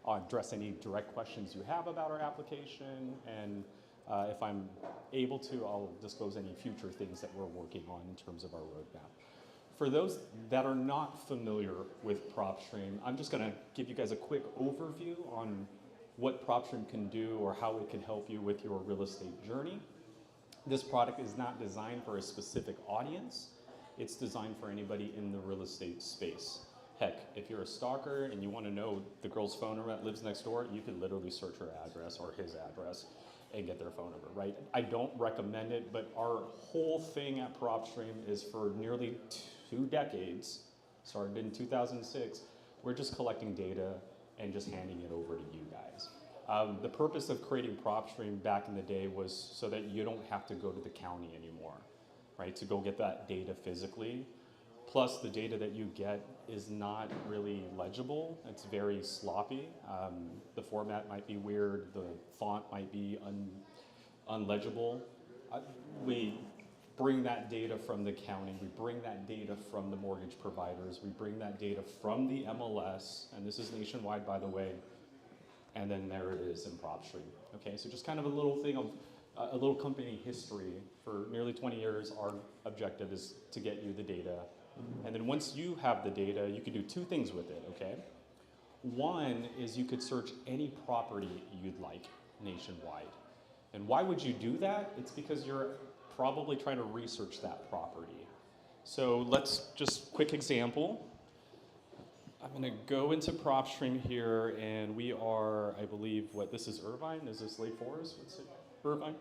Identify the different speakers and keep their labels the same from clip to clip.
Speaker 1: I'll address any direct questions you have about our application, and if I'm able to, I'll disclose any future things that we're working on in terms of our roadmap. For those that are not familiar with Propstream, I'm just gonna give you guys a quick overview on what Propstream can do or how it can help you with your real estate journey. This product is not designed for a specific audience. It's designed for anybody in the real estate space. Heck, if you're a stalker and you want to know the girl's phone number that lives next door, you can literally search her address or his address and get their phone number, right? I don't recommend it, but our whole thing at Propstream is for nearly 2 decades, started in 2006, we're just collecting data and just handing it over to you guys. The purpose of creating Propstream back in the day was so that you don't have to go to the county anymore, right, to go get that data physically. Plus, the data that you get is not really legible. It's very sloppy. The format might be weird. The font might be unlegible. We bring that data from the county. We bring that data from the mortgage providers. We bring that data from the MLS, and this is nationwide, by the way. And then there it is in Propstream. Okay, so just kind of a little thing of a little company history. For nearly 20 years, our objective is to get you the data. And then once you have the data, you can do 2 things with it, okay? One is you could search any property you'd like nationwide. And why would you do that? It's because you're probably trying to research that property. So let's just, quick example. I'm gonna go into Propstream here, and we are, I believe, what, this is Irvine? Is this Lake Forest? What's it, Irvine?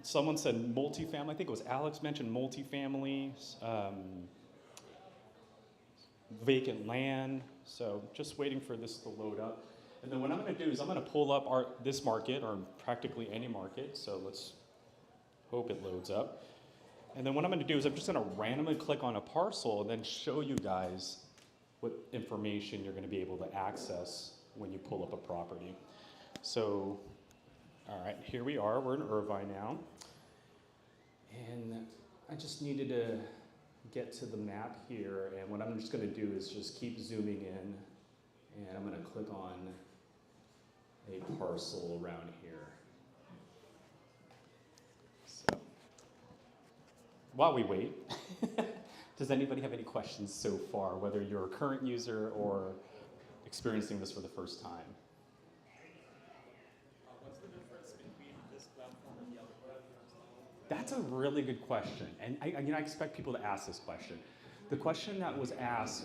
Speaker 1: Someone said multifamily, I think it was Alex mentioned multifamily, vacant land, so just waiting for this to load up. And then what I'm gonna do is I'm gonna pull up this market, or practically any market, so let's hope it loads up. And then what I'm gonna do is I'm just gonna randomly click on a parcel and then show you guys what information you're gonna be able to access when you pull up a property. So, all right, here we are, we're in Irvine now. And I just needed to get to the map here, and what I'm just gonna do is just keep zooming in, and I'm gonna click on a parcel around here. So, while we wait, does anybody have any questions so far, whether you're a current user or experiencing this for the first time?
Speaker 2: What's the difference between this platform and the other platforms?
Speaker 1: That's a really good question, and I expect people to ask this question. The question that was asked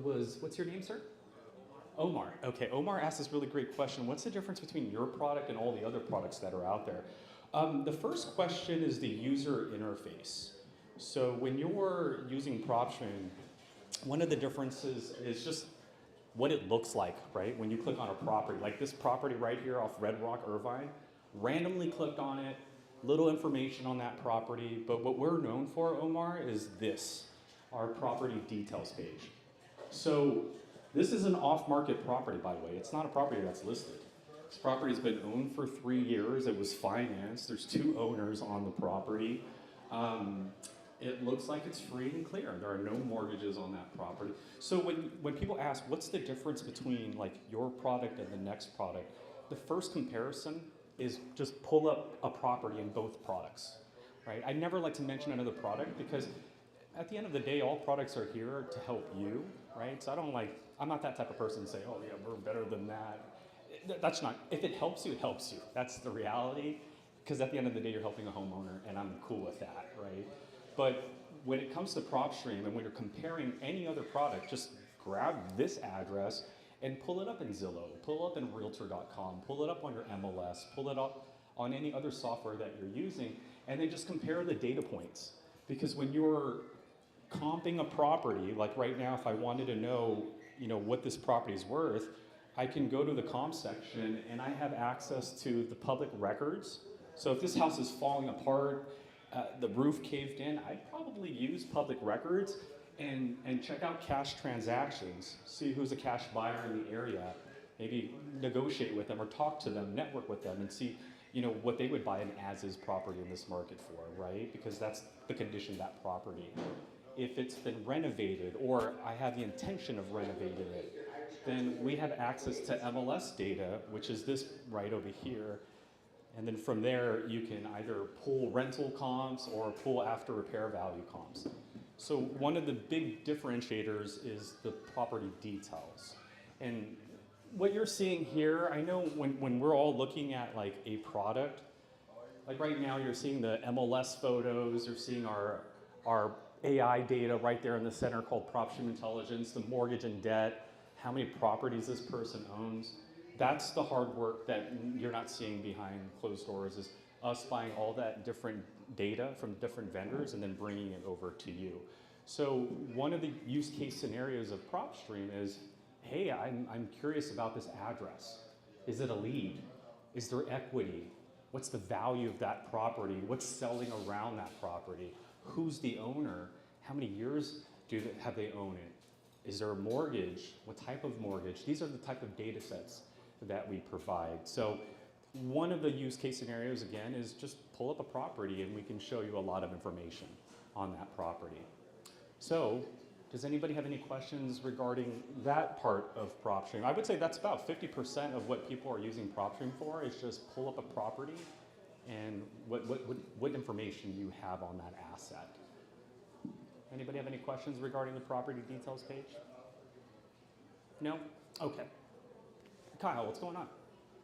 Speaker 1: was, what's your name, sir? Omar. Okay, Omar asked this really great question. What's the difference between your product and all the other products that are out there? The first question is the user interface. So when you're using Propstream, one of the differences is just what it looks like, right? When you click on a property, like this property right here off Red Rock, Irvine, randomly clicked on it, little information on that property, but what we're known for, Omar, is this, our property details page. So this is an off-market property, by the way. It's not a property that's listed. This property's been owned for 3 years. It was financed. There's 2 owners on the property. It looks like it's free and clear. There are no mortgages on that property. So when people ask, what's the difference between like your product and the next product? The first comparison is just pull up a property in both products, right? I never like to mention another product because at the end of the day, all products are here to help you, right? So I'm not that type of person to say, oh yeah, we're better than that. That's not, if it helps you, it helps you. That's the reality, because at the end of the day, you're helping a homeowner, and I'm cool with that, right? But when it comes to Propstream, and when you're comparing any other product, just grab this address and pull it up in Zillow, pull it up in Realtor.com, pull it up on your MLS, pull it up on any other software that you're using, and then just compare the data points. Because when you're comping a property, like right now, if I wanted to know, what this property is worth, I can go to the comp section and I have access to the public records. So if this house is falling apart, the roof caved in, I'd probably use public records and check out cash transactions, see who's a cash buyer in the area, maybe negotiate with them or talk to them, network with them, and see what they would buy an as-is property in this market for, right? Because that's the condition of that property. If it's been renovated or I have the intention of renovating it, then we have access to MLS data, which is this right over here. And then from there, you can either pull rental comps or pull after repair value comps. So one of the big differentiators is the property details. And what you're seeing here, I know when we're all looking at like a product, like right now you're seeing the MLS photos, you're seeing our AI data right there in the center called Propstream Intelligence, the mortgage and debt, how many properties this person owns. That's the hard work that you're not seeing behind closed doors, is us buying all that different data from different vendors and then bringing it over to you. So one of the use case scenarios of Propstream is, hey, I'm curious about this address. Is it a lead? Is there equity? What's the value of that property? What's selling around that property? Who's the owner? How many years have they owned it? Is there a mortgage? What type of mortgage? These are the type of data sets that we provide. So one of the use case scenarios, again, is just pull up a property and we can show you a lot of information on that property. So does anybody have any questions regarding that part of Propstream? I would say that's about 50% of what people are using Propstream for, is just pull up a property and what information you have on that asset. Anybody have any questions regarding the property details page? No? Okay. Kyle, what's going on?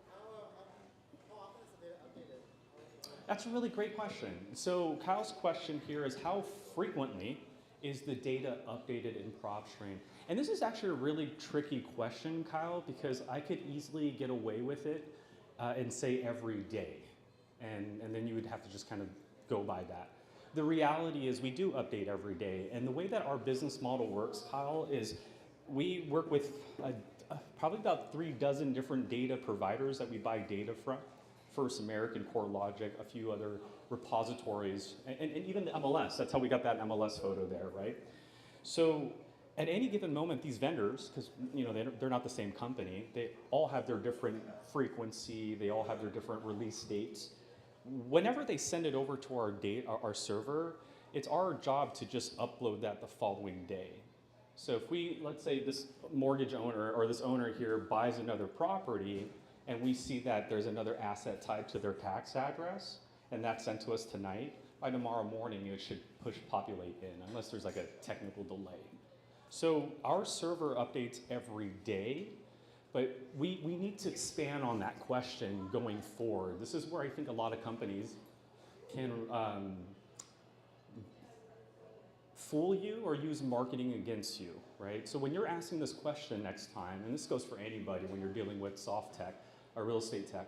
Speaker 3: How often is the data updated?
Speaker 1: That's a really great question. So Kyle's question here is, how frequently is the data updated in Propstream? And this is actually a really tricky question, Kyle, because I could easily get away with it and say every day. And then you would have to just kind of go by that. The reality is we do update every day. And the way that our business model works, Kyle, is we work with probably about 3 dozen different data providers that we buy data from. First American, CoreLogic, a few other repositories, and even the MLS. That's how we got that MLS photo there, right? So at any given moment, these vendors, because they're not the same company, they all have their different frequency, they all have their different release dates. Whenever they send it over to our server, it's our job to just upload that the following day. So if let's say this mortgage owner or this owner here buys another property and we see that there's another asset tied to their tax address and that's sent to us tonight, by tomorrow morning it should populate in, unless there's like a technical delay. So our server updates every day, but we need to expand on that question going forward. This is where I think a lot of companies can fool you or use marketing against you, right? So when you're asking this question next time, and this goes for anybody when you're dealing with soft tech or real estate tech,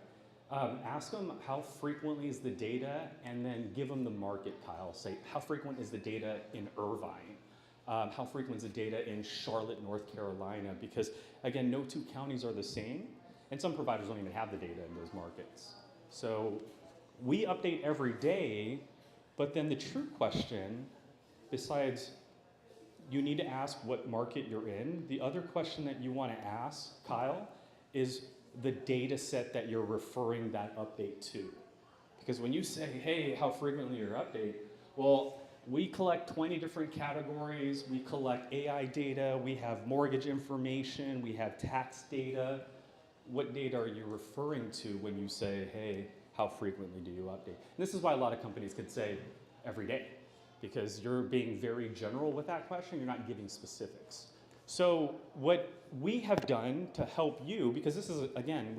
Speaker 1: ask them how frequently is the data, and then give them the market, Kyle. Say, how frequent is the data in Irvine? How frequent is the data in Charlotte, North Carolina? Because again, no 2 counties are the same, and some providers don't even have the data in those markets. So we update every day, but then the true question, besides you need to ask what market you're in, the other question that you want to ask, Kyle, is the data set that you're referring that update to. Because when you say, hey, how frequently your update, well, we collect 20 different categories, we collect AI data, we have mortgage information, we have tax data. What data are you referring to when you say, hey, how frequently do you update? And this is why a lot of companies could say every day, because you're being very general with that question, you're not giving specifics. So what we have done to help you, because this is, again,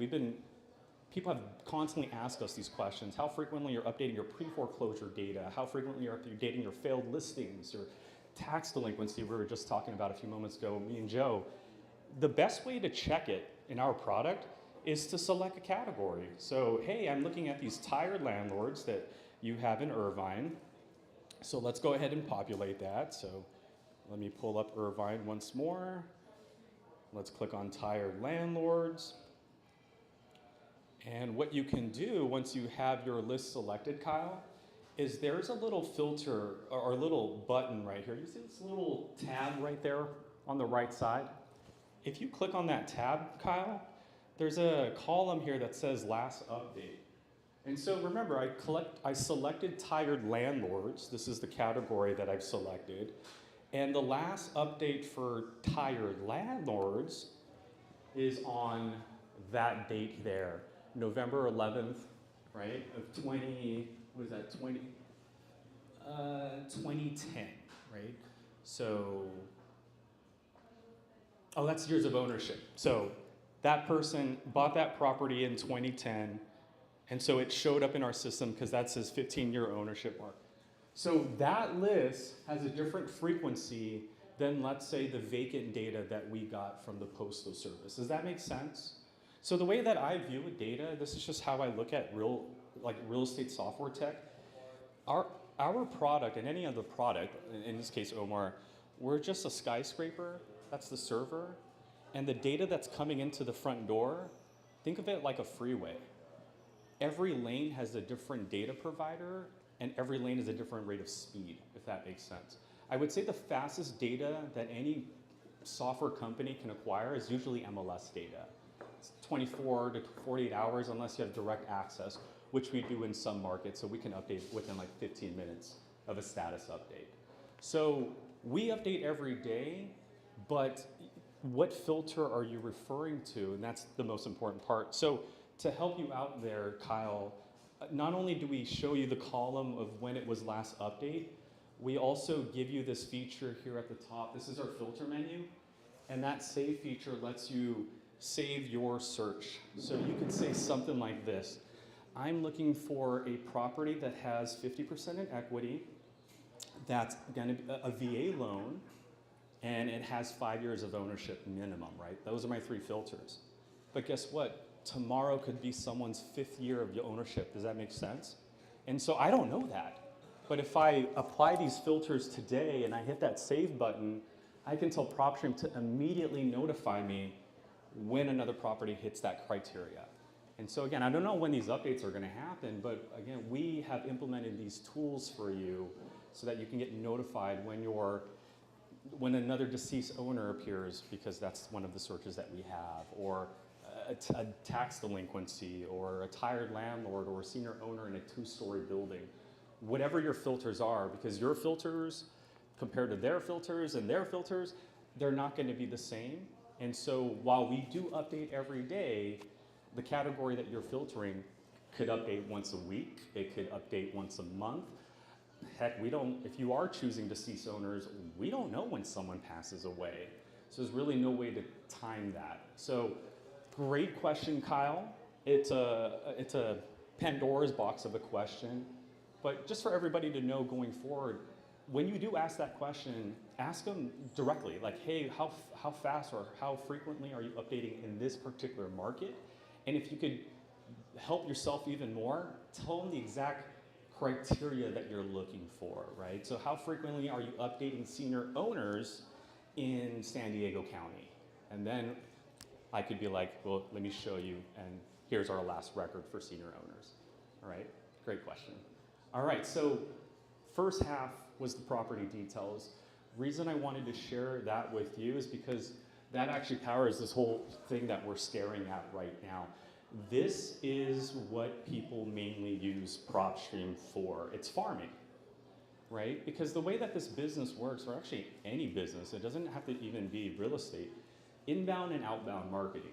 Speaker 1: people have constantly asked us these questions. How frequently you're updating your pre-foreclosure data? How frequently you're updating your failed listings, your tax delinquency we were just talking about a few moments ago, me and Joe. The best way to check it in our product is to select a category. So, hey, I'm looking at these tired landlords that you have in Irvine. So let's go ahead and populate that. So let me pull up Irvine once more. Let's click on tired landlords. And what you can do once you have your list selected, Kyle, is there's a little filter or a little button right here. You see this little tab right there on the right side? If you click on that tab, Kyle, there's a column here that says last update. And so remember, I selected tired landlords. This is the category that I've selected. And the last update for tired landlords is on that date there, November 11th, right, of 2010, right? So, oh, that's years of ownership. So that person bought that property in 2010, and so it showed up in our system because that's his 15-year ownership mark. So that list has a different frequency than, let's say, the vacant data that we got from the Postal Service. Does that make sense? So the way that I view data, this is just how I look at real estate software tech. Our product and any other product, in this case Omar, we're just a skyscraper, that's the server, and the data that's coming into the front door, think of it like a freeway. Every lane has a different data provider, and every lane is a different rate of speed, if that makes sense. I would say the fastest data that any software company can acquire is usually MLS data. It's 24 to 48 hours unless you have direct access, which we do in some markets, so we can update within like 15 minutes of a status update. So we update every day, but what filter are you referring to? And that's the most important part. So to help you out there, Kyle, not only do we show you the column of when it was last update, we also give you this feature here at the top. This is our filter menu, and that save feature lets you save your search. So you could say something like this: I'm looking for a property that has 50% in equity, that's gonna be a VA loan, and it has 5 years of ownership minimum, right? Those are my 3 filters. But guess what? Tomorrow could be someone's 5th year of ownership. Does that make sense? And so I don't know that. But if I apply these filters today and I hit that save button, I can tell Propstream to immediately notify me when another property hits that criteria. And so again, I don't know when these updates are gonna happen, but again, we have implemented these tools for you so that you can get notified when another deceased owner appears, because that's one of the searches that we have, or a tax delinquency, or a tired landlord, or a senior owner in a 2-story building. Whatever your filters are, because your filters compared to their filters and their filters, they're not going to be the same. And so while we do update every day, the category that you're filtering could update once a week, it could update once a month. Heck, if you are choosing deceased owners, we don't know when someone passes away. So there's really no way to time that. So great question, Kyle. It's a Pandora's box of a question. But just for everybody to know going forward, when you do ask that question, ask them directly, like, hey, how fast or how frequently are you updating in this particular market? And if you could help yourself even more, tell them the exact criteria that you're looking for, right? So how frequently are you updating senior owners in San Diego County? And then I could be like, well, let me show you, and here's our last record for senior owners. All right, great question. All right, so first half was the property details. Reason I wanted to share that with you is because that actually powers this whole thing that we're staring at right now. This is what people mainly use Propstream for. It's farming, right? Because the way that this business works, or actually any business, it doesn't have to even be real estate, inbound and outbound marketing.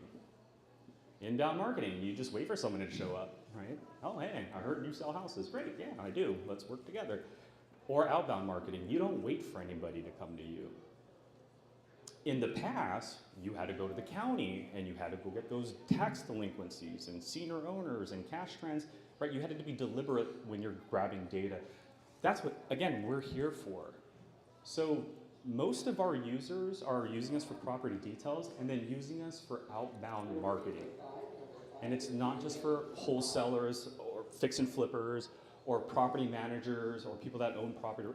Speaker 1: Inbound marketing, you just wait for someone to show up, right? Oh, hey, I heard you sell houses. Great, yeah, I do. Let's work together. Or outbound marketing, you don't wait for anybody to come to you. In the past, you had to go to the county and you had to go get those tax delinquencies and senior owners and cash trans, right? You had to be deliberate when you're grabbing data. That's what, again, we're here for. So most of our users are using us for property details and then using us for outbound marketing. And it's not just for wholesalers or fix and flippers or property managers or people that own property.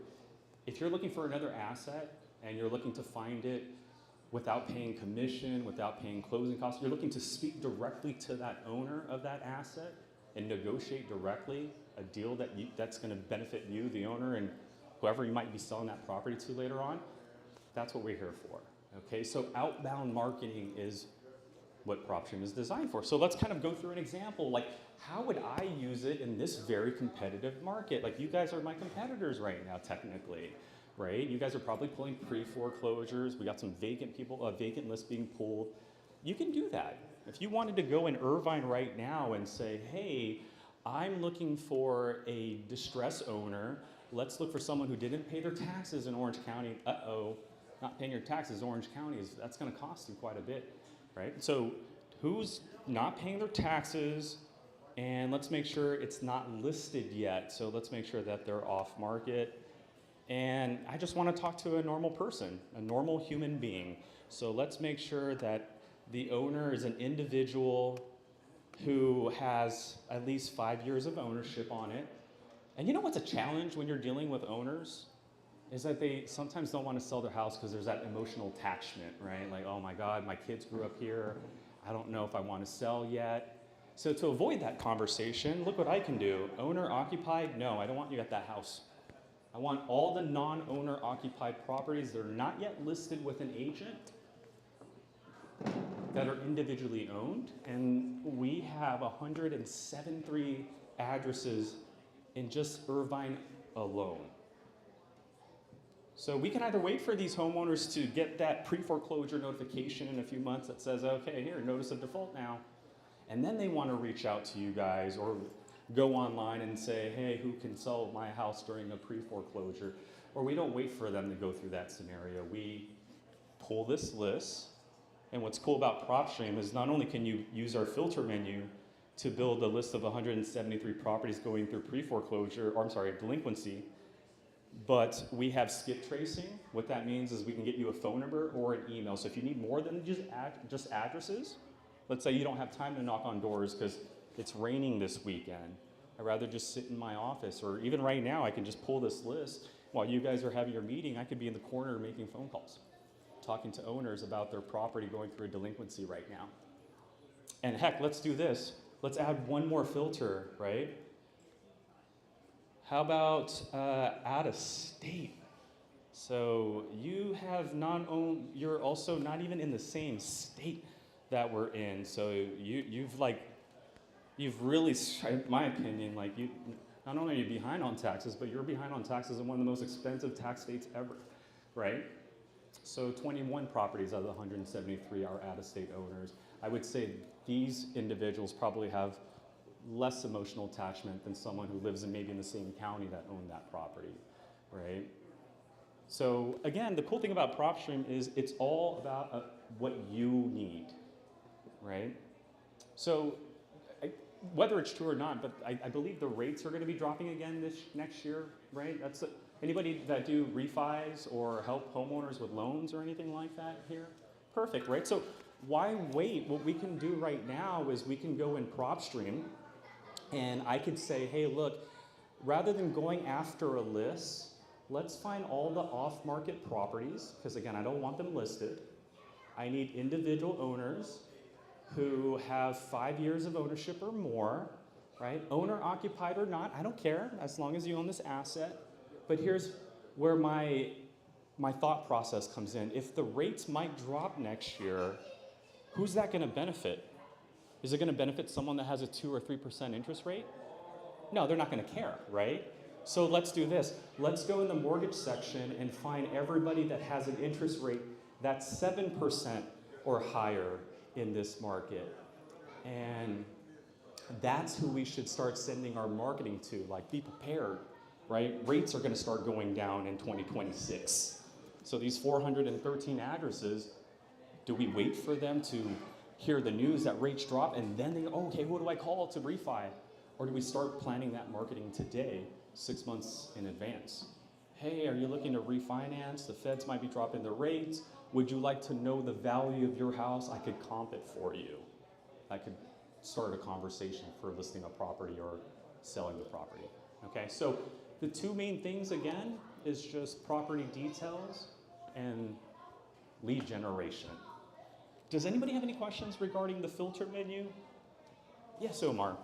Speaker 1: If you're looking for another asset and you're looking to find it without paying commission, without paying closing costs, you're looking to speak directly to that owner of that asset and negotiate directly a deal that's going to benefit you, the owner, and whoever you might be selling that property to later on, that's what we're here for. Okay, so outbound marketing is what Propstream is designed for. So let's kind of go through an example, like how would I use it in this very competitive market? Like you guys are my competitors right now, technically, right? You guys are probably pulling pre-foreclosures. We got some vacant lists being pulled. You can do that. If you wanted to go in Irvine right now and say, hey, I'm looking for a distressed owner. Let's look for someone who didn't pay their taxes in Orange County. Uh-oh, not paying your taxes, Orange County, that's gonna cost you quite a bit, right? So who's not paying their taxes, and let's make sure it's not listed yet. So let's make sure that they're off market. And I just wanna talk to a normal person, a normal human being. So let's make sure that the owner is an individual who has at least 5 years of ownership on it. And you know what's a challenge when you're dealing with owners? Is that they sometimes don't want to sell their house because there's that emotional attachment, right? Like, oh my God, my kids grew up here. I don't know if I want to sell yet. So to avoid that conversation, look what I can do. Owner occupied? No, I don't want you at that house. I want all the non-owner occupied properties that are not yet listed with an agent that are individually owned. And we have 173 addresses in just Irvine alone. So we can either wait for these homeowners to get that pre-foreclosure notification in a few months that says, okay, here, notice of default now. And then they want to reach out to you guys or go online and say, hey, who can sell my house during a pre-foreclosure? Or we don't wait for them to go through that scenario. We pull this list. And what's cool about Propstream is not only can you use our filter menu to build a list of 173 properties going through pre-foreclosure, or I'm sorry, delinquency, but we have skip tracing. What that means is we can get you a phone number or an email. So if you need more than just addresses, let's say you don't have time to knock on doors because it's raining this weekend. I'd rather just sit in my office, or even right now, I can just pull this list. While you guys are having your meeting, I could be in the corner making phone calls, talking to owners about their property going through a delinquency right now. And heck, let's do this. Let's add one more filter, right? How about out of state? So you have non-owned, you're also not even in the same state that we're in. So you've really, in my opinion, like you, not only are you behind on taxes, but you're behind on taxes in one of the most expensive tax states ever, right? So 21 properties out of the 173 are out-of-state owners. I would say these individuals probably have less emotional attachment than someone who lives maybe in the same county that owned that property, right? So again, the cool thing about Propstream is it's all about what you need, right? So whether it's true or not, but I believe the rates are going to be dropping again next year, right? That's anybody that do refis or help homeowners with loans or anything like that here? Perfect, right? So why wait? What we can do right now is we can go in Propstream and I could say, hey, look, rather than going after a list, let's find all the off-market properties, because again, I don't want them listed. I need individual owners who have 5 years of ownership or more, right? Owner occupied or not, I don't care, as long as you own this asset. But here's where my thought process comes in. If the rates might drop next year, who's that gonna benefit? Is it gonna benefit someone that has a 2 or 3% interest rate? No, they're not gonna care, right? So let's do this. Let's go in the mortgage section and find everybody that has an interest rate that's 7% or higher in this market. And that's who we should start sending our marketing to. Like, be prepared, right? Rates are gonna start going down in 2026. So these 413 addresses, do we wait for them to hear the news that rates drop and then they go, oh, okay, who do I call to refi? Or do we start planning that marketing today, 6 months in advance? Hey, are you looking to refinance? The feds might be dropping the rates. Would you like to know the value of your house? I could comp it for you. I could start a conversation for listing a property or selling the property. Okay, so the two main things again is just property details and lead generation. Does anybody have any questions regarding the filter menu? Yes, Omar.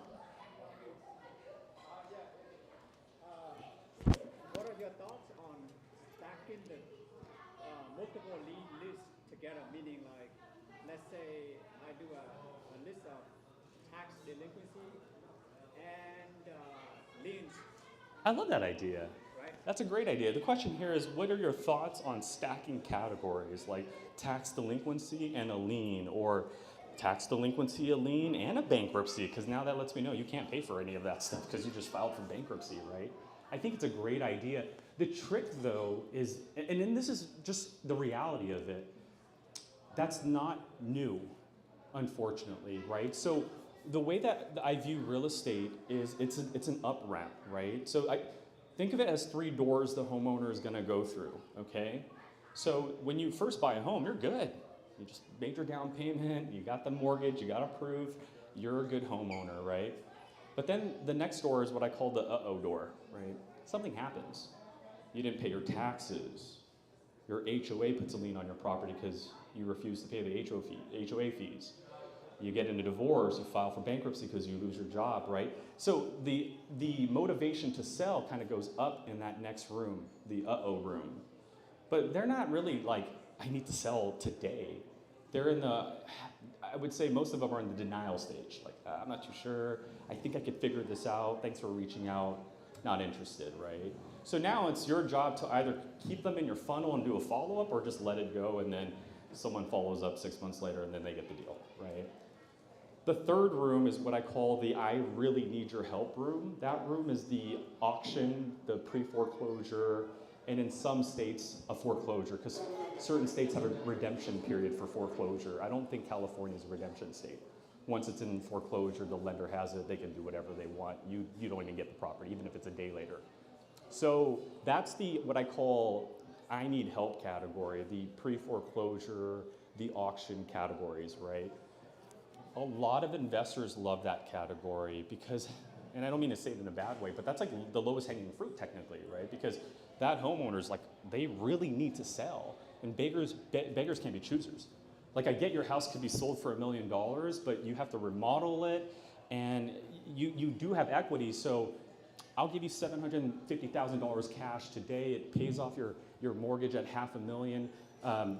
Speaker 3: What are your thoughts on stacking the multiple lead lists together? Meaning, like, let's say I do a list of tax delinquency and liens,
Speaker 1: I love that idea.
Speaker 3: right?
Speaker 1: That's a great idea. The question here is, what are your thoughts on stacking categories like tax delinquency and a lien, or tax delinquency, a lien, and a bankruptcy? Because now that lets me know you can't pay for any of that stuff because you just filed for bankruptcy, right? I think it's a great idea. The trick, though, is, and then this is just the reality of it, that's not new, unfortunately, right? So the way that I view real estate is it's an up ramp, right? So think of it as 3 doors the homeowner is gonna go through, okay? So when you first buy a home, you're good. You just made your down payment, you got the mortgage, you got approved, you're a good homeowner, right? But then the next door is what I call the uh-oh door, right? Something happens. You didn't pay your taxes. Your HOA puts a lien on your property because you refuse to pay the HOA fees. You get in a divorce, you file for bankruptcy because you lose your job, right? So the motivation to sell kind of goes up in that next room, the uh-oh room. But they're not really like, I need to sell today. They're in the, I would say most of them are in the denial stage. Like, I'm not too sure. I think I could figure this out. Thanks for reaching out. Not interested, right? So now it's your job to either keep them in your funnel and do a follow-up, or just let it go and then someone follows up 6 months later and then they get the deal, right? The third room is what I call the I really need your help room. That room is the auction, the pre-foreclosure, and in some states, a foreclosure, because certain states have a redemption period for foreclosure. I don't think California is a redemption state. Once it's in foreclosure, the lender has it, they can do whatever they want. You don't even get the property, even if it's a day later. So that's the, what I call I need help category, the pre-foreclosure, the auction categories, right? A lot of investors love that category because, and I don't mean to say it in a bad way, but that's like the lowest hanging fruit technically, right? Because that homeowner's like, they really need to sell. And beggars can't be choosers. Like, I get your house could be sold for $1 million, but you have to remodel it, and you do have equity, so I'll give you $750,000 cash today. It pays off your mortgage at $500,000.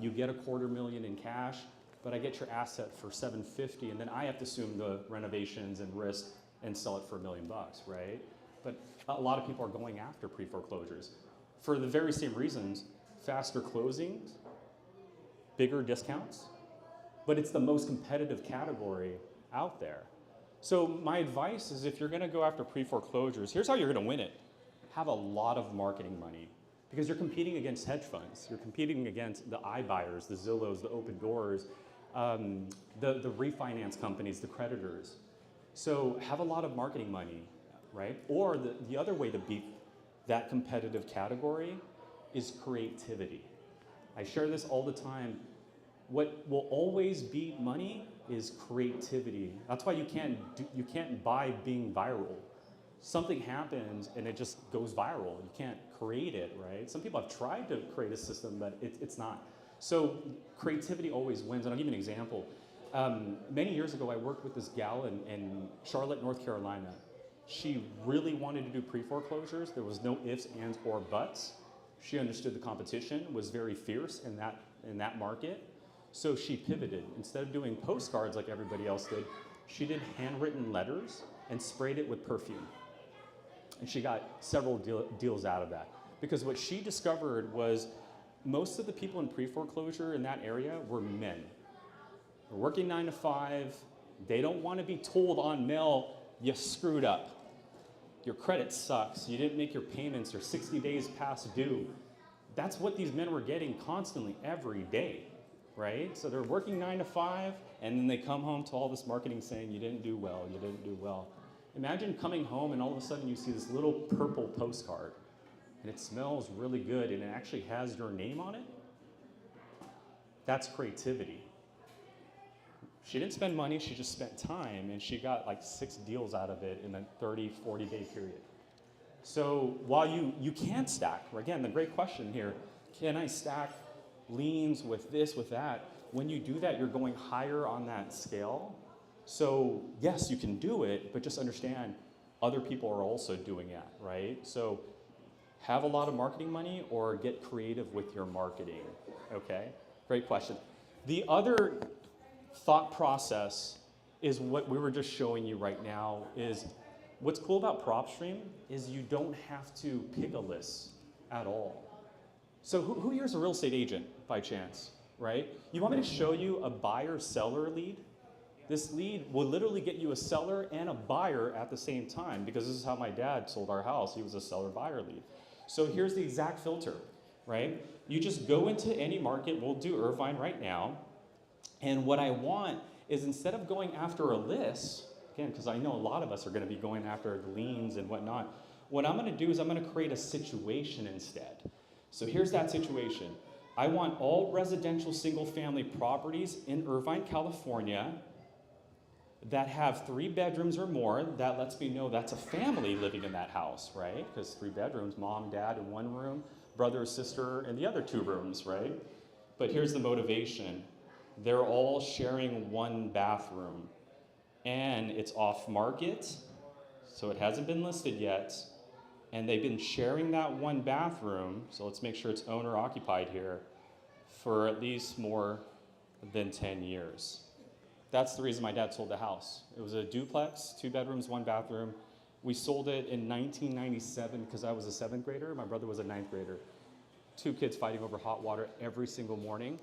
Speaker 1: You get $250,000 in cash, but I get your asset for $750,000, and then I have to assume the renovations and risk and sell it for $1 million, right? But a lot of people are going after pre-foreclosures for the very same reasons: faster closings, bigger discounts, but it's the most competitive category out there. So my advice is, if you're gonna go after pre-foreclosures, here's how you're gonna win it. Have a lot of marketing money, because you're competing against hedge funds. You're competing against the iBuyers, the Zillows, the Open Doors, the refinance companies, the creditors. So have a lot of marketing money, right? Or the other way to beat that competitive category is creativity. I share this all the time. What will always beat money is creativity. That's why you can't buy being viral. Something happens and it just goes viral. You can't create it, right? Some people have tried to create a system, but it's not. So creativity always wins. And I'll give you an example. Many years ago, I worked with this gal in Charlotte, North Carolina. She really wanted to do pre-foreclosures. There was no ifs, ands, or buts. She understood the competition, was very fierce in that market. So she pivoted. Instead of doing postcards like everybody else did, she did handwritten letters and sprayed it with perfume. And she got several deals out of that. Because what she discovered was most of the people in pre-foreclosure in that area were men. They're working 9 to 5. They don't want to be told on mail, you screwed up. Your credit sucks. You didn't make your payments. You're 60 days past due. That's what these men were getting constantly every day, right? So they're working 9 to 5, and then they come home to all this marketing saying, you didn't do well, you didn't do well. Imagine coming home and all of a sudden you see this little purple postcard, and it smells really good, and it actually has your name on it. That's creativity. She didn't spend money, she just spent time, and she got like 6 deals out of it in a 30, 40-day period. So while you can stack, again, the great question here, can I stack liens with this, with that? When you do that, you're going higher on that scale. So yes, you can do it, but just understand other people are also doing that, right? So have a lot of marketing money or get creative with your marketing, okay? Great question. The other thought process is what we were just showing you right now. Is what's cool about Propstream is you don't have to pick a list. at all. So who here is a real estate agent by chance, right? You want me to show you a buyer-seller lead? This lead will literally get you a seller and a buyer at the same time, because this is how my dad sold our house. He was a seller-buyer lead. So here's the exact filter, right? You just go into any market. We'll do Irvine right now. And what I want is, instead of going after a list, again, because I know a lot of us are going to be going after the liens and whatnot, what I'm going to do is I'm going to create a situation instead. So here's that situation. I want all residential single-family properties in Irvine, California that have 3 bedrooms or more. That lets me know that's a family living in that house, right? Because 3 bedrooms, mom, dad in one room, brother or sister in the other 2 rooms, right? But here's the motivation. They're all sharing 1 bathroom, and it's off market, so it hasn't been listed yet, and they've been sharing that 1 bathroom, so let's make sure it's owner occupied here, for at least more than 10 years. That's the reason my dad sold the house. It was a duplex, 2 bedrooms, 1 bathroom. We sold it in 1997 because I was a 7th grader, my brother was a 9th grader. 2 kids fighting over hot water every single morning.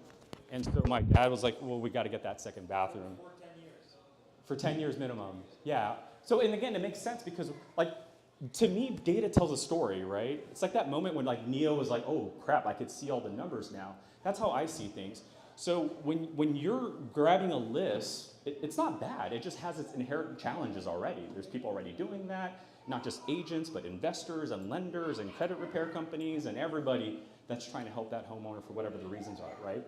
Speaker 1: And so my dad was like, well, we got to get that 2nd bathroom.
Speaker 2: For 10 years.
Speaker 1: For 10 years minimum, yeah. So, and again, it makes sense because, like, to me, data tells a story, right? It's like that moment when, like, Neo was like, oh, crap, I could see all the numbers now. That's how I see things. So when you're grabbing a list, it's not bad. It just has its inherent challenges already. There's people already doing that, not just agents, but investors and lenders and credit repair companies and everybody that's trying to help that homeowner for whatever the reasons are, right?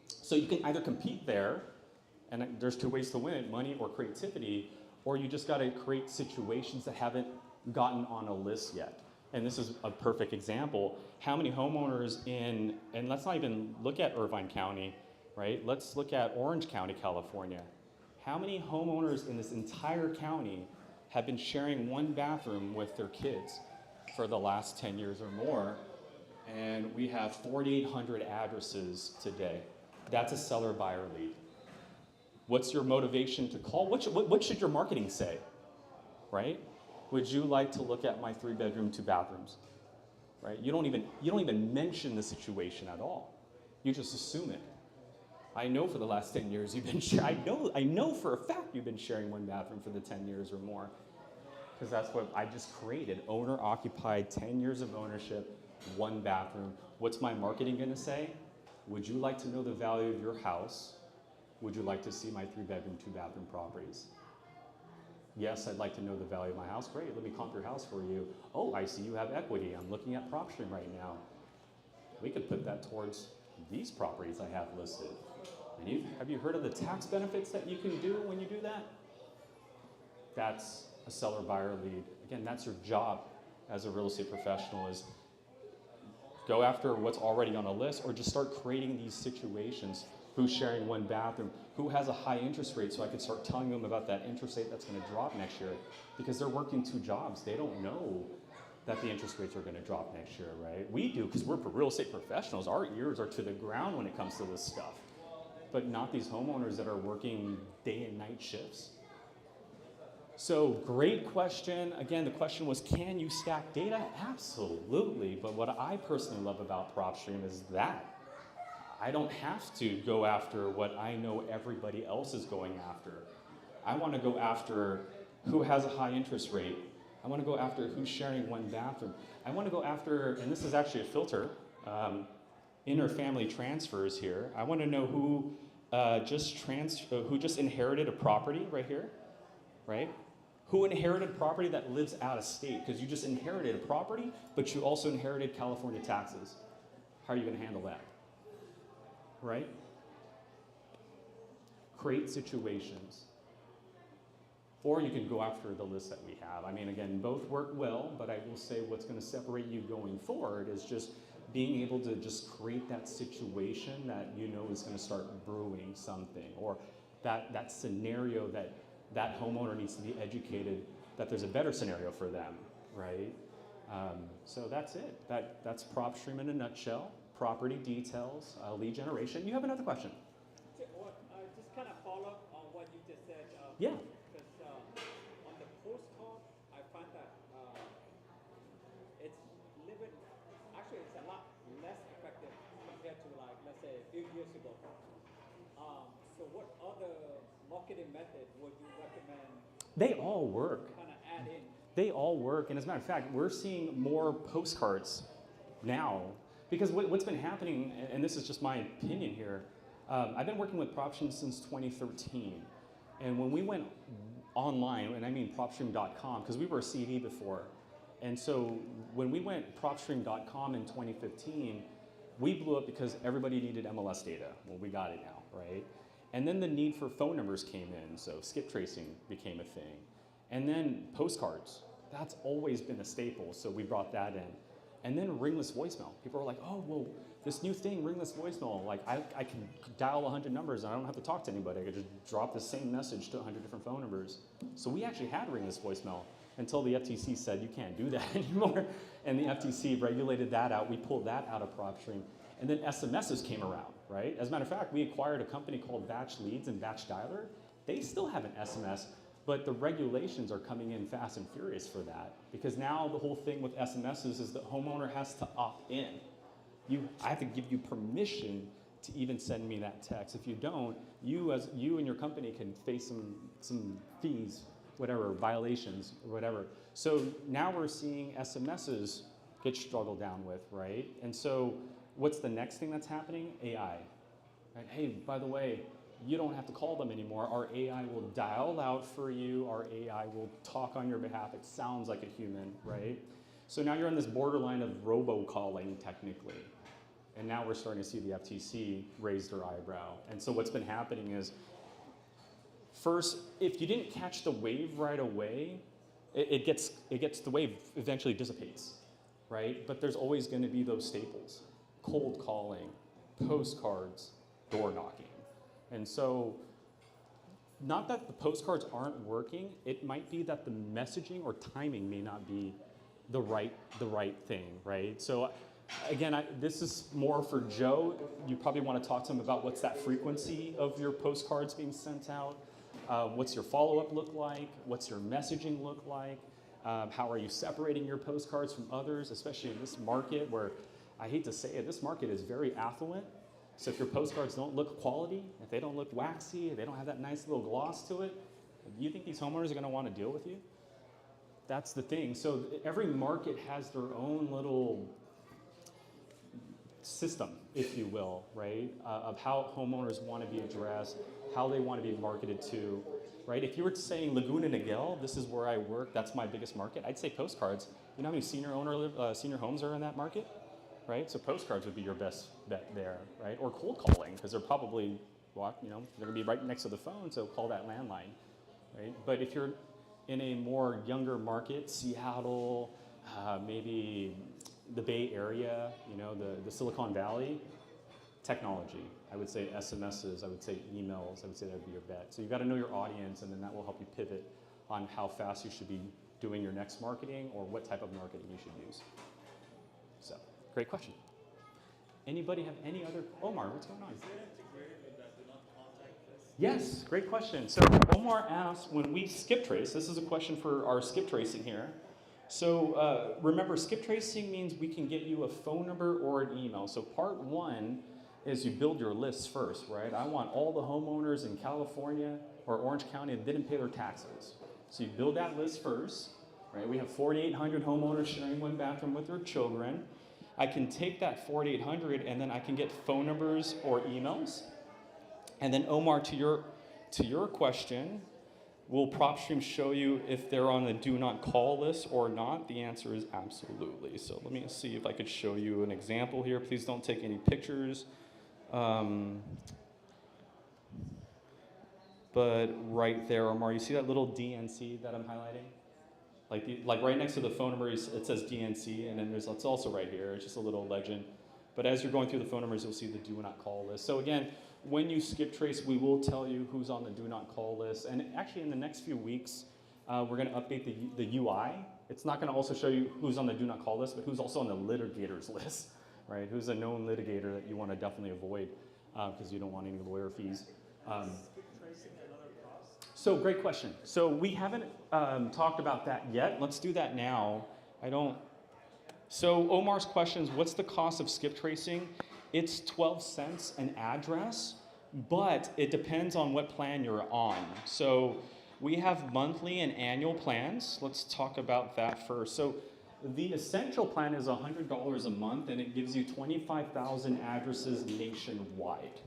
Speaker 1: So you can either compete there, and there's 2 ways to win it, money or creativity, or you just got to create situations that haven't gotten on a list yet. And this is a perfect example. How many homeowners in, and let's not even look at Irvine County, right? Let's look at Orange County, California. How many homeowners in this entire county have been sharing 1 bathroom with their kids for the last 10 years or more? And we have 4,800 addresses today. That's a seller-buyer lead. What's your motivation to call? What should your marketing say, right? Would you like to look at my 3-bedroom, 2 bathrooms, right? You don't even mention the situation at all. You just assume it. I know for the last 10 years you've been sharing. I know for a fact you've been sharing 1 bathroom for the 10 years or more, because that's what I just created. Owner occupied, 10 years of ownership, 1 bathroom. What's my marketing going to say? Would you like to know the value of your house? Would you like to see my 3-bedroom, 2-bathroom properties? Yes, I'd like to know the value of my house. Great, let me comp your house for you. Oh, I see you have equity. I'm looking at Propstream right now. We could put that towards these properties I have listed. And have you heard of the tax benefits that you can do when you do that? That's a seller-buyer lead. Again, that's your job as a real estate professional, is go after what's already on a list, or just start creating these situations. Who's sharing 1 bathroom? Who has a high interest rate, so I can start telling them about that interest rate that's going to drop next year, because they're working 2 jobs. They don't know that the interest rates are going to drop next year, right? We do, because we're real estate professionals. Our ears are to the ground when it comes to this stuff, but not these homeowners that are working day and night shifts. So great question. Again, the question was, can you stack data? Absolutely. But what I personally love about Propstream is that I don't have to go after what I know everybody else is going after. I want to go after who has a high interest rate. I want to go after who's sharing 1 bathroom. I want to go after, and this is actually a filter, inter-family transfers here. I want to know who just inherited a property right here, right? Who inherited property that lives out of state, because you just inherited a property, but you also inherited California taxes. How are you going to handle that? Right? Create situations. Or you can go after the list that we have. I mean, again, both work well, but I will say what's going to separate you going forward is just being able to just create that situation that you know is going to start brewing something, or that scenario that homeowner needs to be educated that there's a better scenario for them, right? So that's it. That's Propstream in a nutshell. Property details, lead generation. You have another question?
Speaker 3: Just kind of follow up on what you just said.
Speaker 1: Yeah.
Speaker 3: Because on the postcard, I find that it's living. Actually, So what other marketing method would you recommend
Speaker 1: They all work.
Speaker 3: kind of add in?
Speaker 1: They all work. And as a matter of fact, we're seeing more postcards now because what's been happening, and this is just my opinion here, I've been working with Propstream since 2013. And when we went online, and I mean propstream.com, because we were a CD before. And so when we went propstream.com in 2015, we blew up because everybody needed MLS data. Well, we got it now, right? And then the need for phone numbers came in, so skip tracing became a thing. And then postcards, that's always been a staple, so we brought that in. And then ringless voicemail. People are like, oh, well, this new thing, ringless voicemail, like I can dial 100 numbers and I don't have to talk to anybody. I could just drop the same message to 100 different phone numbers. So we actually had ringless voicemail until the FTC said you can't do that anymore. And the FTC regulated that out. We pulled that out of Propstream. And then SMSs came around, right? As a matter of fact, we acquired a company called Batch Leads and Batch Dialer. They still have an SMS, but the regulations are coming in fast and furious for that. Because now the whole thing with SMSs is the homeowner has to opt in. I have to give you permission to even send me that text. If you don't, you and your company can face some fees, whatever, violations or whatever. So now we're seeing SMSs get struggled down with, right? And so what's the next thing that's happening? AI. Right? Hey, by the way, you don't have to call them anymore. Our AI will dial out for you. Our AI will talk on your behalf. It sounds like a human, right? So now you're on this borderline of robocalling, technically. And now we're starting to see the FTC raise their eyebrow. And so what's been happening is, first, if you didn't catch the wave right away, the wave eventually dissipates, right? But there's always going to be those staples: cold calling, postcards, door knocking. And so, not that the postcards aren't working, it might be that the messaging or timing may not be the right thing, right? So again, this is more for Joe. You probably want to talk to him about what's that frequency of your postcards being sent out. What's your follow-up look like? What's your messaging look like? How are you separating your postcards from others, especially in this market where, I hate to say it, this market is very affluent. So if your postcards don't look quality, if they don't look waxy, if they don't have that nice little gloss to it, do you think these homeowners are going to want to deal with you? That's the thing. So every market has their own little system, if you will, right, of how homeowners want to be addressed, how they want to be marketed to, right? If you were saying Laguna Niguel, this is where I work, that's my biggest market, I'd say postcards. You know how many senior homes are in that market, right? So postcards would be your best bet there, right? Or cold calling, because they're probably, they're going to be right next to the phone, so call that landline, right? But if you're in a more younger market, Seattle, maybe the Bay Area, the Silicon Valley, technology. I would say SMSs, I would say emails, I would say that would be your bet. So you've got to know your audience, and then that will help you pivot on how fast you should be doing your next marketing or what type of marketing you should use. So, great question. Anybody have any other? Omar, what's going on?
Speaker 2: Is it integrated with that do not contact list?
Speaker 1: Yes, great question. So Omar asked, when we skip trace, this is a question for our skip tracing here. So remember, skip tracing means we can get you a phone number or an email. So part one is you build your lists first, right? I want all the homeowners in California or Orange County that didn't pay their taxes. So you build that list first, right? We have 4,800 homeowners sharing one bathroom with their children. I can take that 4,800 and then I can get phone numbers or emails. And then Omar, to your question, will Propstream show you if they're on the do not call list or not? The answer is absolutely. So let me see if I could show you an example here. Please don't take any pictures. But right there, Omar, you see that little DNC that I'm highlighting? Like right next to the phone number, it says DNC, and then it's also right here. It's just a little legend. But as you're going through the phone numbers, you'll see the do not call list. So again, when you skip trace, we will tell you who's on the do not call list. And actually, in the next few weeks, we're going to update the UI. It's not going to also show you who's on the do not call list, but who's also on the litigators list, right? Who's a known litigator that you want to definitely avoid because you don't want any lawyer fees.
Speaker 2: Skip tracing another cost?
Speaker 1: So great question. So we haven't talked about that yet. Let's do that now. So Omar's question is, what's the cost of skip tracing? It's 12 cents an address, but it depends on what plan you're on. So we have monthly and annual plans. Let's talk about that first. So the essential plan is $100 a month, and it gives you 25,000 addresses nationwide,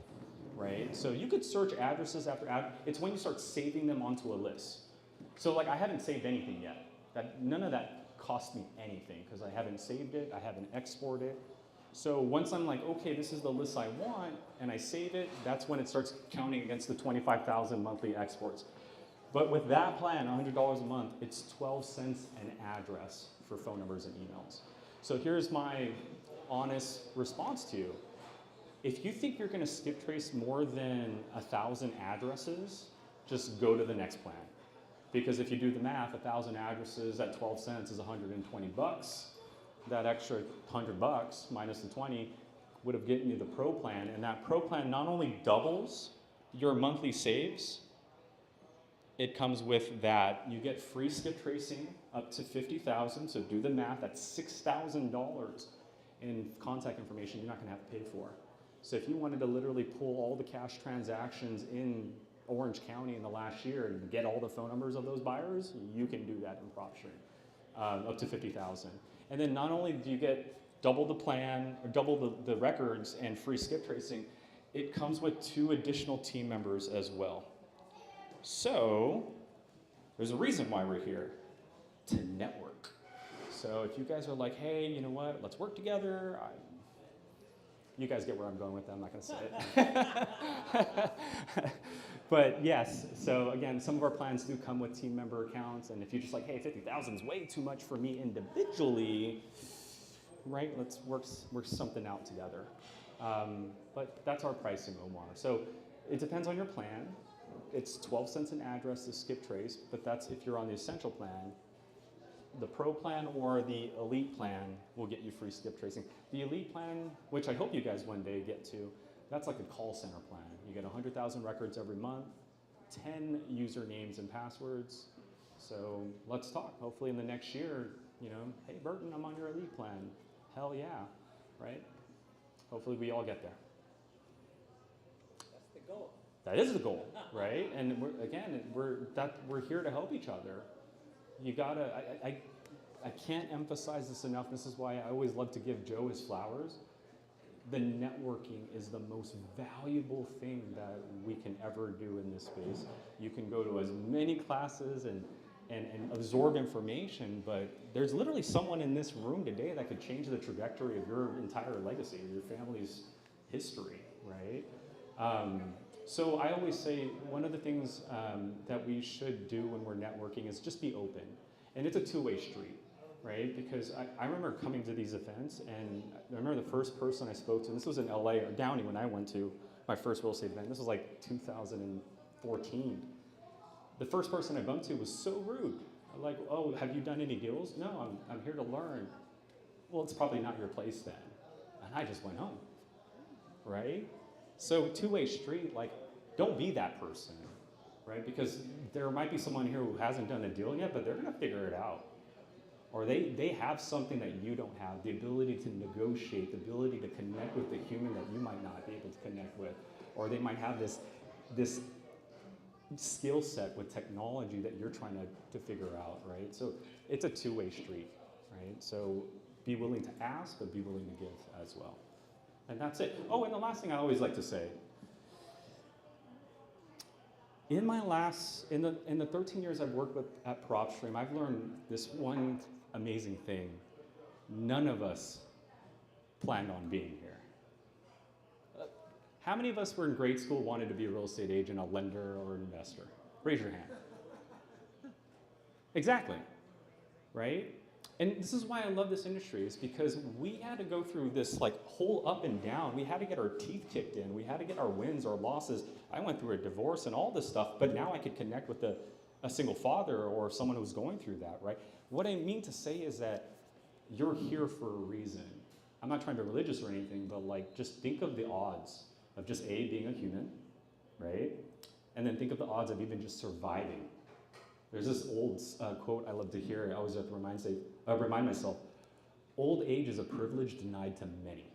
Speaker 1: right? So you could search addresses after it's when you start saving them onto a list. So like I haven't saved anything yet. None of that cost me anything because I haven't saved it, I haven't exported it. So once I'm like, okay, this is the list I want, and I save it, that's when it starts counting against the 25,000 monthly exports. But with that plan, $100 a month, it's 12 cents an address for phone numbers and emails. So here's my honest response to you. If you think you're gonna skip trace more than 1,000 addresses, just go to the next plan. Because if you do the math, 1,000 addresses at 12 cents is 120 bucks. That extra 100 bucks minus the 20 would have gotten you the pro plan, and that pro plan not only doubles your monthly saves, it comes with that. You get free skip tracing up to 50,000, so do the math, that's $6,000 in contact information you're not gonna have to pay for. So if you wanted to literally pull all the cash transactions in Orange County in the last year and get all the phone numbers of those buyers, you can do that in Propstream, up to 50,000. And then not only do you get double the plan, or double the records and free skip tracing, it comes with 2 additional team members as well. So there's a reason why we're here, to network. So if you guys are like, hey, you know what, let's work together. You guys get where I'm going with that, I'm not gonna say it. But yes, so again, some of our plans do come with team member accounts, and if you're just like, hey, 50,000 is way too much for me individually, right, let's work something out together. But that's our pricing, Omar. So it depends on your plan. It's 12 cents an address to skip trace, but that's if you're on the essential plan. The pro plan or the elite plan will get you free skip tracing. The elite plan, which I hope you guys one day get to, that's like a call center plan. You get 100,000 records every month, 10 usernames and passwords. So let's talk. Hopefully in the next year, you know, hey Burton, I'm on your elite plan. Hell yeah, right? Hopefully we all get there.
Speaker 3: That's the goal.
Speaker 1: That is the goal, right? And we're here to help each other. You gotta, I can't emphasize this enough. This is why I always love to give Joe his flowers. The networking is the most valuable thing that we can ever do in this space. You can go to as many classes and absorb information, but there's literally someone in this room today that could change the trajectory of your entire legacy, your family's history, right? So I always say one of the things that we should do when we're networking is just be open. And it's a two-way street, right? Because I remember coming to these events, and I remember the first person I spoke to, and this was in LA, or Downey when I went to my first real estate event. This was like 2014. The first person I bumped to was so rude. I'm like, oh, have you done any deals? No, I'm here to learn. Well, it's probably not your place then. And I just went home, right? So two-way street, like, don't be that person, right? Because there might be someone here who hasn't done a deal yet, but they're gonna figure it out. Or they have something that you don't have, the ability to negotiate, the ability to connect with the human that you might not be able to connect with. Or they might have this skill set with technology that you're trying to figure out, right? So it's a two-way street, right? So be willing to ask, but be willing to give as well. And that's it. Oh, and the last thing I always like to say, in the 13 years I've worked at Propstream, I've learned this one amazing thing. None of us planned on being here. How many of us were in grade school wanted to be a real estate agent, a lender, or an investor? Raise your hand. Exactly, right? And this is why I love this industry, is because we had to go through this like whole up and down. We had to get our teeth kicked in. We had to get our wins, our losses. I went through a divorce and all this stuff, but now I could connect with a single father or someone who's going through that, right? What I mean to say is that you're here for a reason. I'm not trying to be religious or anything, but like just think of the odds of just A, being a human, right? And then think of the odds of even just surviving. There's this old quote I love to hear. I always have to remind myself, old age is a privilege denied to many,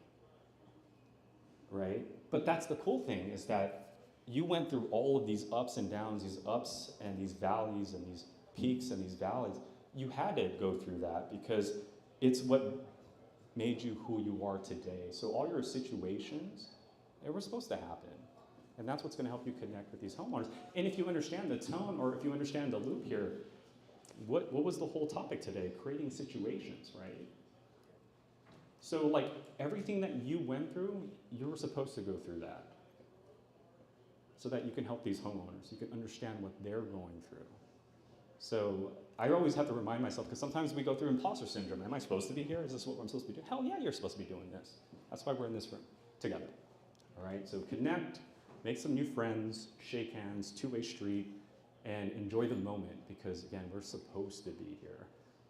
Speaker 1: right? But that's the cool thing, is that you went through all of these ups and downs, these ups and these valleys and these peaks and these valleys. You had to go through that because it's what made you who you are today. So all your situations, they were supposed to happen. And that's what's going to help you connect with these homeowners. And if you understand the tone, or if you understand the loop here, what was the whole topic today? Creating situations, right? So like everything that you went through, you were supposed to go through that. So that you can help these homeowners. You can understand what they're going through. So I always have to remind myself, because sometimes we go through imposter syndrome. Am I supposed to be here? Is this what I'm supposed to be doing? Hell yeah, you're supposed to be doing this. That's why we're in this room together. All right, so connect, make some new friends, shake hands, two-way street, and enjoy the moment, because again, we're supposed to be here.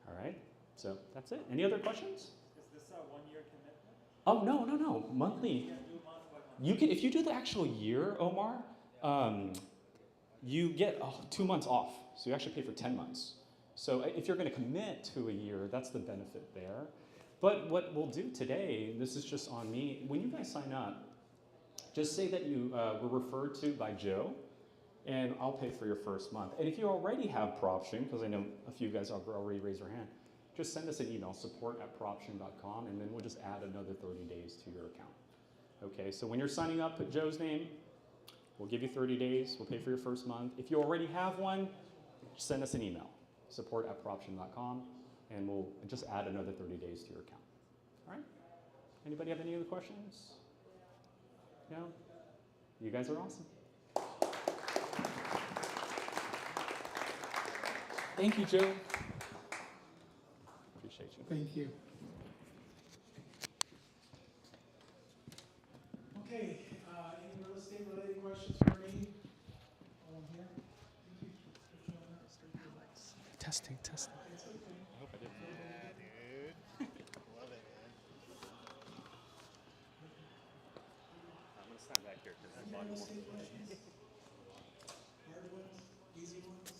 Speaker 1: All right, so that's it. Any other questions?
Speaker 2: Is this a 1-year commitment?
Speaker 1: Oh, no, monthly.
Speaker 2: You can do month by month.
Speaker 1: You can, if you do the actual year, Omar, you get 2 months off. So you actually pay for 10 months. So if you're going to commit to a year, that's the benefit there. But what we'll do today, this is just on me, when you guys sign up, just say that you were referred to by Joe, and I'll pay for your first month. And if you already have Propstream, because I know a few guys have already raised their hand, just send us an email, support@propstream.com, and then we'll just add another 30 days to your account. Okay, so when you're signing up, put Joe's name. We'll give you 30 days. We'll pay for your first month. If you already have one, send us an email, support@propstream.com, and we'll just add another 30 days to your account. All right? Anybody have any other questions? No? You guys are awesome. Thank you, Joe. Appreciate you.
Speaker 4: Thank you. Okay, any real estate related questions for me? All here?
Speaker 1: Testing.
Speaker 4: It's okay.
Speaker 1: I hope I did.
Speaker 5: Yeah, dude. Love it, man.
Speaker 1: I'm going to stand back here because
Speaker 4: Any real estate questions? Hard ones, easy ones?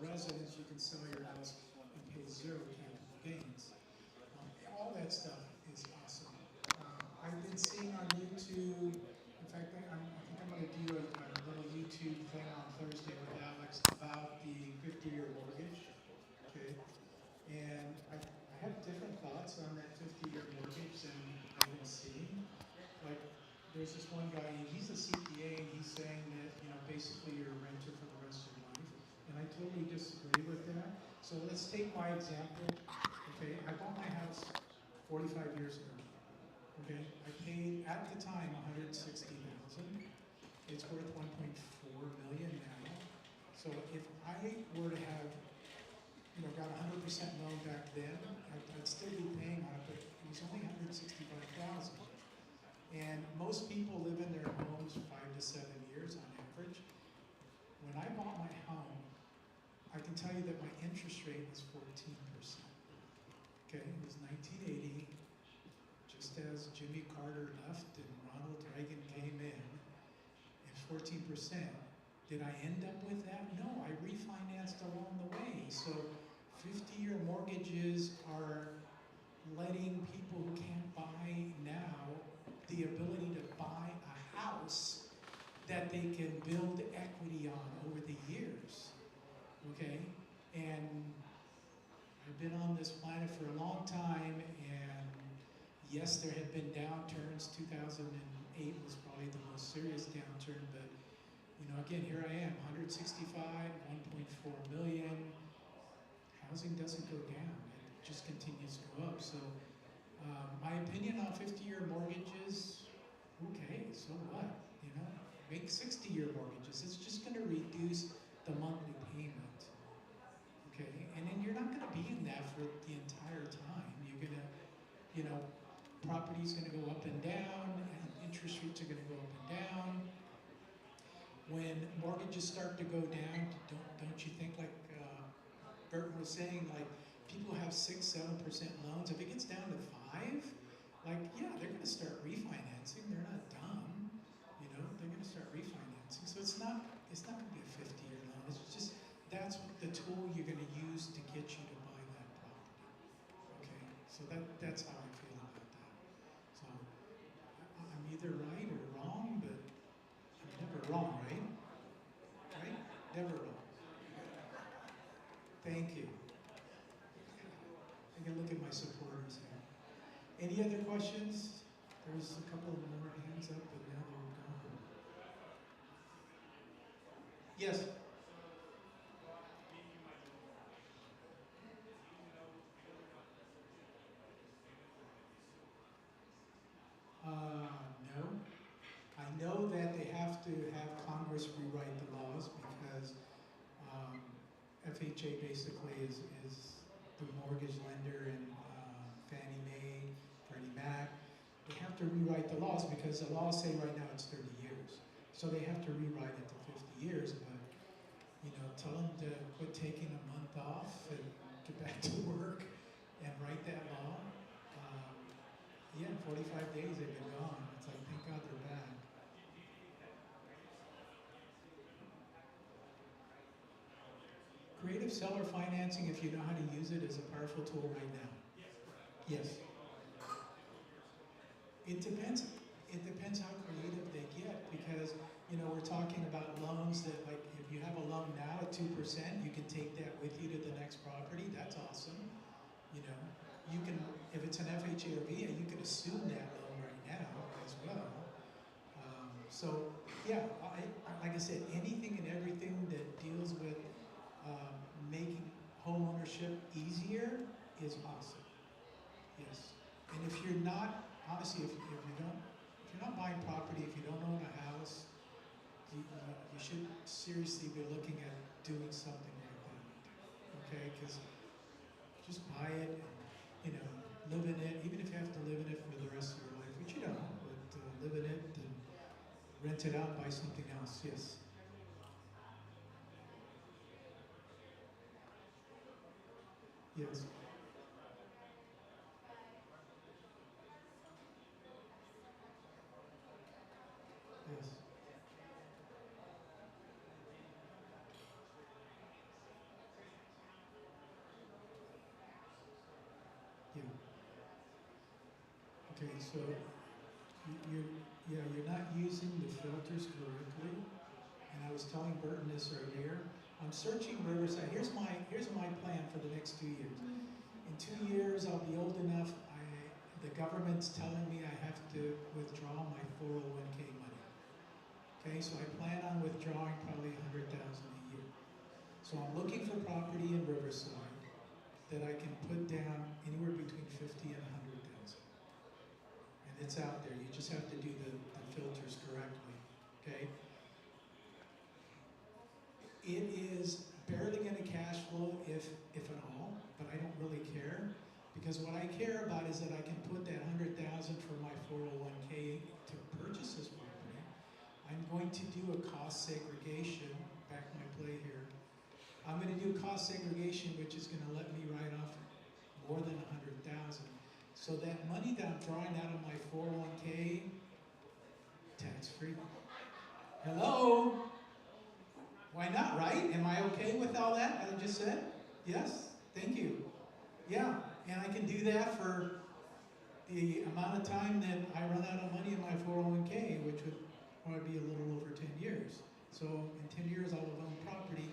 Speaker 4: Residents, you can sell your house and pay zero capital gains. All that stuff is awesome. I've been seeing on YouTube, in fact, I think I'm going to do a little YouTube thing on Thursday with Alex about the 50-year mortgage. Okay, and I have different thoughts on that 50-year mortgage than I've been seeing. Like, there's this one guy, he's a CPA, and he's saying that, basically you're a renter for the rest of your life. And I totally disagree with that. So let's take my example. Okay, I bought my house 45 years ago. Okay, I paid at the time $160,000. It's worth 1.4 million now. So if I were to have, got 100% loan back then, I'd still be paying on it, but it was only 165,000. And most people live in their homes 5 to 7 years on average. When I bought my home, I can tell you that my interest rate was 14%. Okay, it was 1980, just as Jimmy Carter left and Ronald Reagan came in, and 14%. Did I end up with that? No, I refinanced along the way. So 50-year mortgages are letting people who can't buy now the ability to buy a house that they can build equity on over the years. Okay, and I've been on this planet for a long time, and yes, there have been downturns. 2008 was probably the most serious downturn, but again, here I am, 165, 1.4 million. Housing doesn't go down; it just continues to go up. So My opinion on 50-year mortgages, okay, so what? You know, make 60-year mortgages. It's just going to reduce the monthly payment. Okay, and then you're not going to be in that for the entire time. You're going to, you know, property's going to go up and down, and interest rates are going to go up and down. When mortgages start to go down, don't you think, like Burton was saying, like people have 6-7% loans. If it gets down to 5, like yeah, they're going to start refinancing. They're not dumb, you know. They're going to start refinancing. So it's not going to be a 50-year loan. It's just that's the tool you're going to use to get you to buy that property. Okay, so that's how I feel about that. So I'm either right or wrong, but I'm never wrong, right? Right? Never wrong. Thank you. I can look at my supporters here. Any other questions? There's a couple more hands up, but now they're gone. Yes? No. I know that they have to have Congress rewrite the laws because FHA basically is the mortgage lender and Fannie Mae, Freddie Mac. They have to rewrite the laws because the laws say right now it's 30 years. So they have to rewrite it to 50 years, but you know, tell them to quit taking a month off and get back to work and write that law. Yeah, 45 days they've been gone. It's like, thank God they're back. Creative seller financing, if you know how to use it, is a powerful tool right now. Yes. It depends. It depends how creative they get because, you know, we're talking about loans that, like, if you have a loan now at 2%, you can take that with you to the next property. That's awesome. You know, you can, if it's an FHA or VA, you can assume that loan right now as well. So, yeah, like I said, anything and everything that deals with making home ownership easier is awesome. Yes. And if you're not, honestly, if you're not buying property, if you don't own a house, you should seriously be looking at doing something like that. Okay? Because just buy it and, you know, live in it, even if you have to live in it for the rest of your life, which you don't, but live in it and rent it out, buy something else. Yes. Yes. Yes. Yeah. Okay, so you're not using the filters correctly. And I was telling Burton this earlier. I'm searching Riverside. Here's my plan for the next 2 years. In 2 years, I'll be old enough. The government's telling me I have to withdraw my 401k money. Okay, so I plan on withdrawing probably $100,000 a year. So I'm looking for property in Riverside that I can put down anywhere between 50 and 100,000. And it's out there. You just have to do the filters correctly. Okay. It is barely going to cash flow, if at all, but I don't really care. Because what I care about is that I can put that $100,000 for my 401k to purchase this property. I'm going to do a cost segregation, back my play here. I'm going to do cost segregation, which is going to let me write off more than $100,000. So that money that I'm drawing out of my 401k, tax-free. Hello? Why not, right? Am I okay with all that I just said? Yes? Thank you. Yeah, and I can do that for the amount of time that I run out of money in my 401k, which would probably be a little over 10 years. So in 10 years, I'll have owned property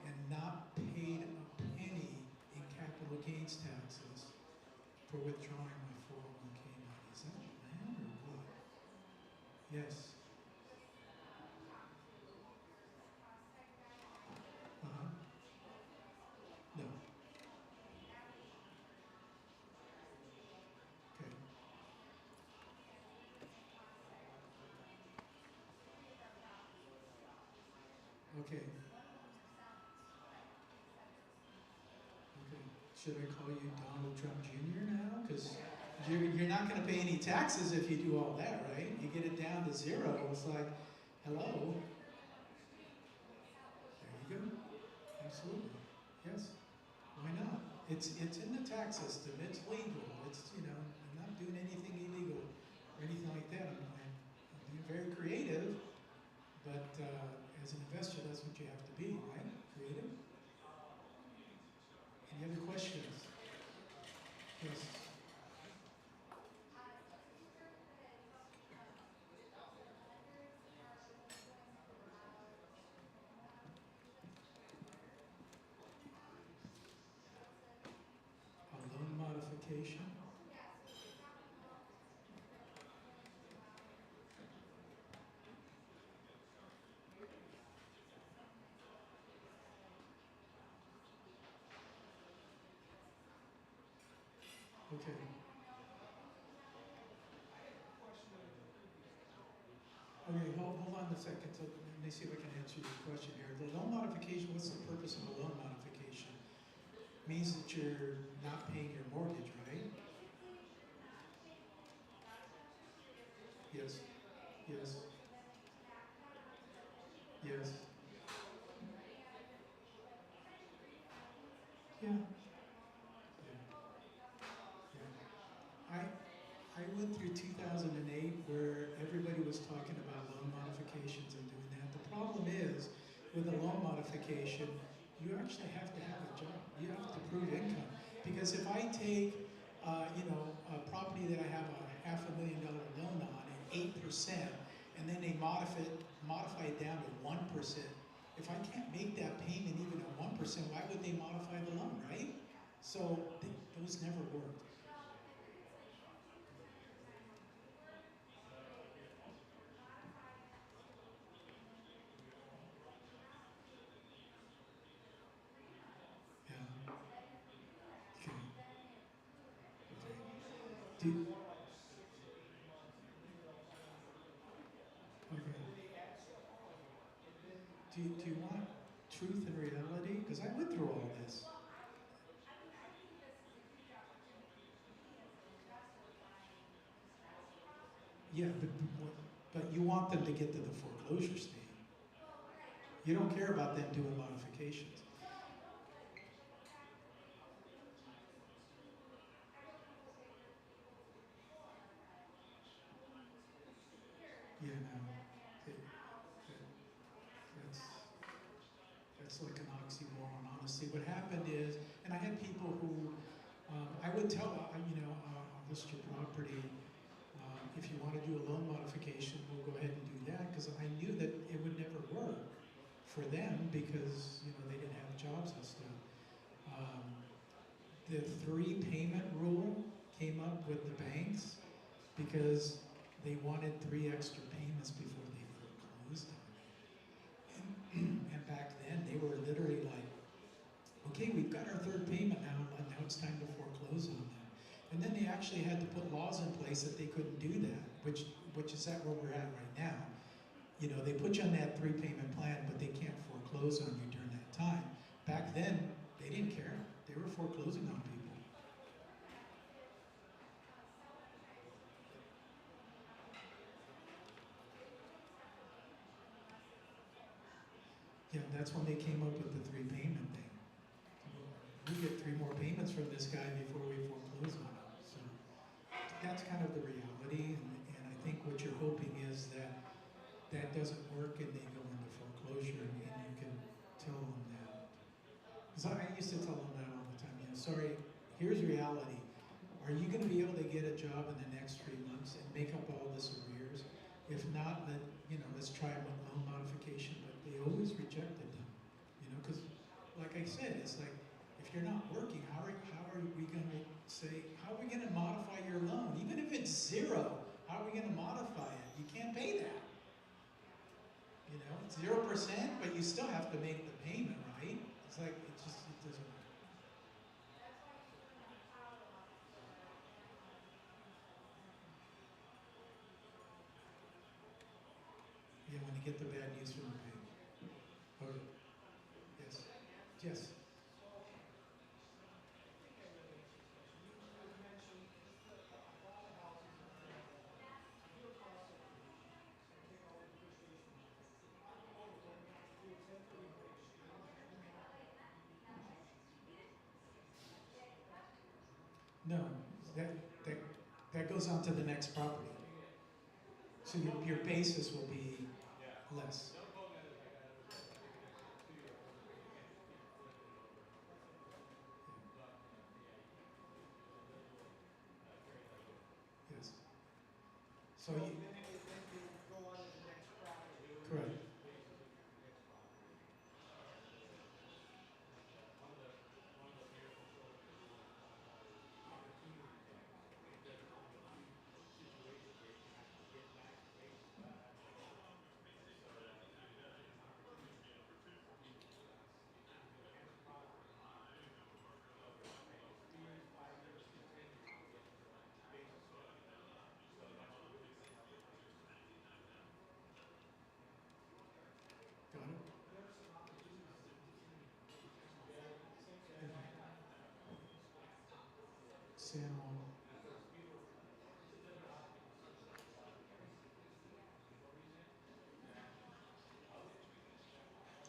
Speaker 4: and not paid a penny in capital gains taxes for withdrawing my 401k money. Is that a plan or what? Yes. Uh-huh. No. Okay. Okay. Okay. Should I call you Donald Trump Jr. now? Because you're not going to pay any taxes if you do all that, right? You get it down to zero. It's like, hello. There you go. Absolutely. Yes. Why not? It's in the tax system. It's legal. It's, you know, I'm not doing anything illegal or anything like that. I'm being very creative, but as an investor, that's what you have to be, right? Creative. Any other questions? Yes. A loan modification. Okay. Okay, hold on a second. So let me see if I can answer your question here. The loan modification, what's the purpose of a loan modification? Means that you're not paying your mortgage, right? Yes. Yes. Yes. Yeah. Yeah. Yeah. I went through 2008 where everybody was talking about loan modifications and doing that. The problem is, with a loan modification, you actually have to have a job. You have to prove income. Because if I take, a property that I have a $500,000 loan on at 8%, and then they modify it down to 1%, if I can't make that payment even at 1%, why would they modify the loan, right? So those never worked. Yeah. Okay. Okay. Okay. Do you want truth and reality? Because I went through all this. Yeah, but you want them to get to the foreclosure stage. You don't care about them doing modifications. Yeah, no. That's that's like an oxymoron, honestly. What happened is, and I had people who, I would tell, I'll list your property. If you want to do a loan modification, we'll go ahead and do that, because I knew that it would never work for them because, they didn't have jobs and stuff. The 3-payment rule came up with the banks because they wanted 3 extra payments before they foreclosed on it. And back then, they were literally like, okay, we've got our 3rd payment now, and now it's time to foreclose on them. And then they actually had to put laws in place that they couldn't do that, which is at where we're at right now. They put you on that 3-payment plan, but they can't foreclose on you during that time. Back then, they didn't care. They were foreclosing on people. Yeah, that's when they came up with the 3-payment thing. We get 3 more payments from this guy before we foreclose on him. So that's kind of the reality, and I think what you're hoping is that that doesn't work and they go into foreclosure, and you can tell them that. Because I used to tell them that all the time. Sorry, here's reality. Are you going to be able to get a job in the next 3 months and make up all this arrears? If not, then let's try a loan modification. But they always rejected them, because, like I said, it's like if you're not working, how are we going to how are we going to modify your loan? Even if it's 0, how are we going to modify it? You can't pay that. It's 0%, but you still have to make the payment, right? It's like it doesn't work. Yeah, when you get the bad news from the bank. Okay. Yes. Yes. No, that, that, that goes on to the next property. So your basis will be less. Yes. So you, correct. Got it? San Juan.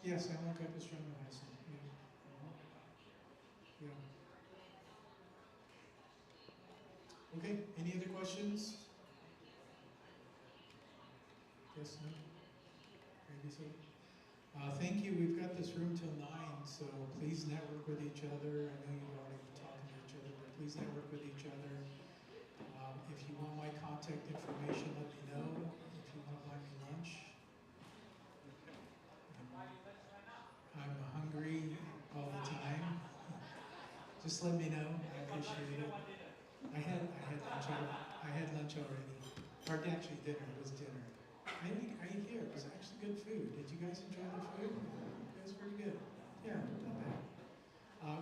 Speaker 4: Yeah, San Juan Capistrano has some. Yeah. Yeah. Okay, any other questions? Yes, no? Maybe so. Thank you. We've got this room till 9, so please network with each other. I know you've already been talking to each other, but please network with each other. If you want my contact information, let me know. If you want to buy me lunch, I'm hungry all the time. Just let me know. I appreciate it. I had lunch already. Or actually dinner. It was dinner. I ate here. It was actually good food. Did you guys enjoy the food? It was pretty good. Yeah, not bad.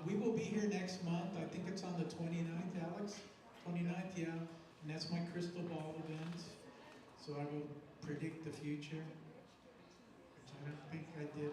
Speaker 4: We will be here next month. I think it's on the 29th, Alex? 29th, yeah. And that's my crystal ball event. So I will predict the future, which I don't think I did